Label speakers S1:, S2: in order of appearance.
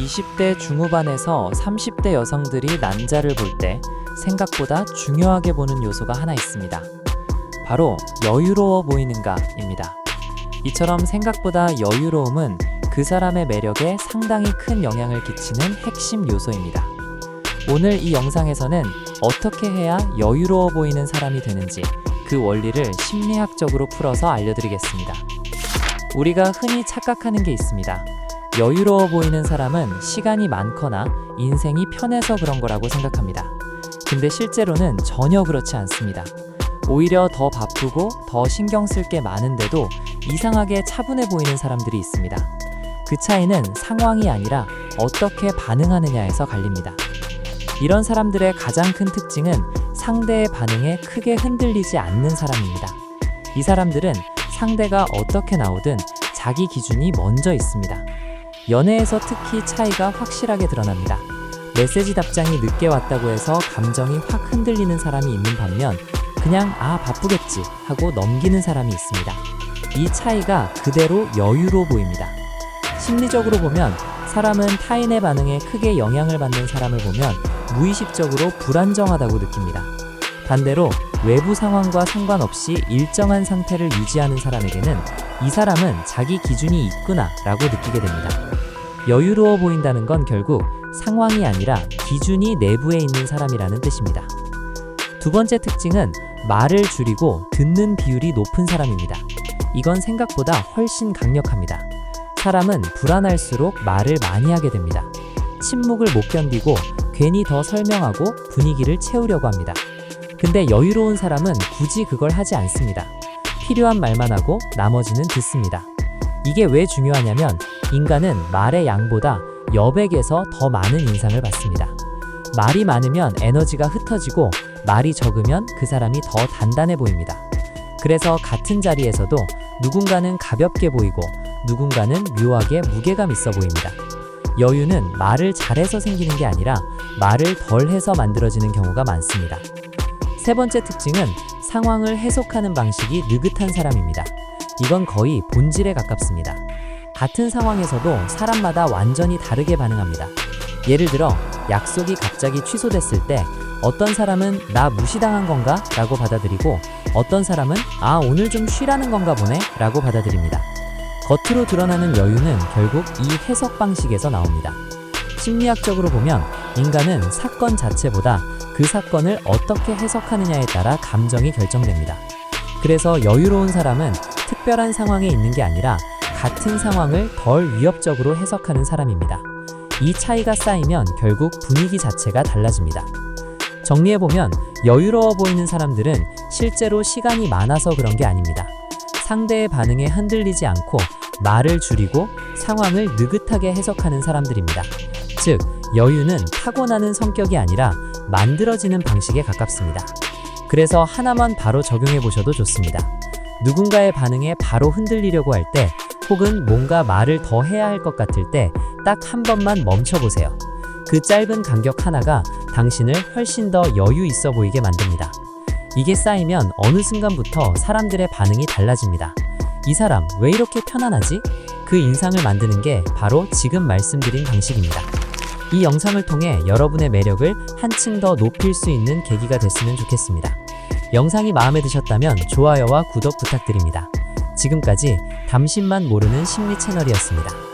S1: 20대 중후반에서 30대 여성들이 남자를 볼 때 생각보다 중요하게 보는 요소가 하나 있습니다. 바로 여유로워 보이는가입니다. 이처럼 생각보다 여유로움은 그 사람의 매력에 상당히 큰 영향을 끼치는 핵심 요소입니다. 오늘 이 영상에서는 어떻게 해야 여유로워 보이는 사람이 되는지 그 원리를 심리학적으로 풀어서 알려드리겠습니다. 우리가 흔히 착각하는 게 있습니다. 여유로워 보이는 사람은 시간이 많거나 인생이 편해서 그런 거라고 생각합니다. 근데 실제로는 전혀 그렇지 않습니다. 오히려 더 바쁘고 더 신경 쓸 게 많은데도 이상하게 차분해 보이는 사람들이 있습니다. 그 차이는 상황이 아니라 어떻게 반응하느냐에서 갈립니다. 이런 사람들의 가장 큰 특징은 상대의 반응에 크게 흔들리지 않는 사람입니다. 이 사람들은 상대가 어떻게 나오든 자기 기준이 먼저 있습니다. 연애에서 특히 차이가 확실하게 드러납니다. 메시지 답장이 늦게 왔다고 해서 감정이 확 흔들리는 사람이 있는 반면 그냥 바쁘겠지 하고 넘기는 사람이 있습니다. 이 차이가 그대로 여유로 보입니다. 심리적으로 보면 사람은 타인의 반응에 크게 영향을 받는 사람을 보면 무의식적으로 불안정하다고 느낍니다. 반대로 외부 상황과 상관없이 일정한 상태를 유지하는 사람에게는 이 사람은 자기 기준이 있구나 라고 느끼게 됩니다. 여유로워 보인다는 건 결국 상황이 아니라 기준이 내부에 있는 사람이라는 뜻입니다. 두 번째 특징은 말을 줄이고 듣는 비율이 높은 사람입니다. 이건 생각보다 훨씬 강력합니다. 사람은 불안할수록 말을 많이 하게 됩니다. 침묵을 못 견디고 괜히 더 설명하고 분위기를 채우려고 합니다. 근데 여유로운 사람은 굳이 그걸 하지 않습니다. 필요한 말만 하고 나머지는 듣습니다. 이게 왜 중요하냐면 인간은 말의 양보다 여백에서 더 많은 인상을 받습니다. 말이 많으면 에너지가 흩어지고 말이 적으면 그 사람이 더 단단해 보입니다. 그래서 같은 자리에서도 누군가는 가볍게 보이고 누군가는 묘하게 무게감 있어 보입니다. 여유는 말을 잘해서 생기는 게 아니라 말을 덜 해서 만들어지는 경우가 많습니다. 세 번째 특징은 상황을 해석하는 방식이 느긋한 사람입니다. 이건 거의 본질에 가깝습니다. 같은 상황에서도 사람마다 완전히 다르게 반응합니다. 예를 들어 약속이 갑자기 취소됐을 때 어떤 사람은 나 무시당한 건가? 라고 받아들이고 어떤 사람은 오늘 좀 쉬라는 건가 보네? 라고 받아들입니다. 겉으로 드러나는 여유는 결국 이 해석 방식에서 나옵니다. 심리학적으로 보면 인간은 사건 자체보다 그 사건을 어떻게 해석하느냐에 따라 감정이 결정됩니다. 그래서 여유로운 사람은 특별한 상황에 있는 게 아니라 같은 상황을 덜 위협적으로 해석하는 사람입니다. 이 차이가 쌓이면 결국 분위기 자체가 달라집니다. 정리해보면 여유로워 보이는 사람들은 실제로 시간이 많아서 그런 게 아닙니다. 상대의 반응에 흔들리지 않고 말을 줄이고 상황을 느긋하게 해석하는 사람들입니다. 즉, 여유는 타고나는 성격이 아니라 만들어지는 방식에 가깝습니다. 그래서 하나만 바로 적용해 보셔도 좋습니다. 누군가의 반응에 바로 흔들리려고 할 때, 혹은 뭔가 말을 더 해야 할 것 같을 때 딱 한 번만 멈춰 보세요. 그 짧은 간격 하나가 당신을 훨씬 더 여유 있어 보이게 만듭니다. 이게 쌓이면 어느 순간부터 사람들의 반응이 달라집니다. 이 사람 왜 이렇게 편안하지? 그 인상을 만드는 게 바로 지금 말씀드린 방식입니다. 이 영상을 통해 여러분의 매력을 한층 더 높일 수 있는 계기가 됐으면 좋겠습니다. 영상이 마음에 드셨다면 좋아요와 구독 부탁드립니다. 지금까지 담신만 모르는 심리 채널이었습니다.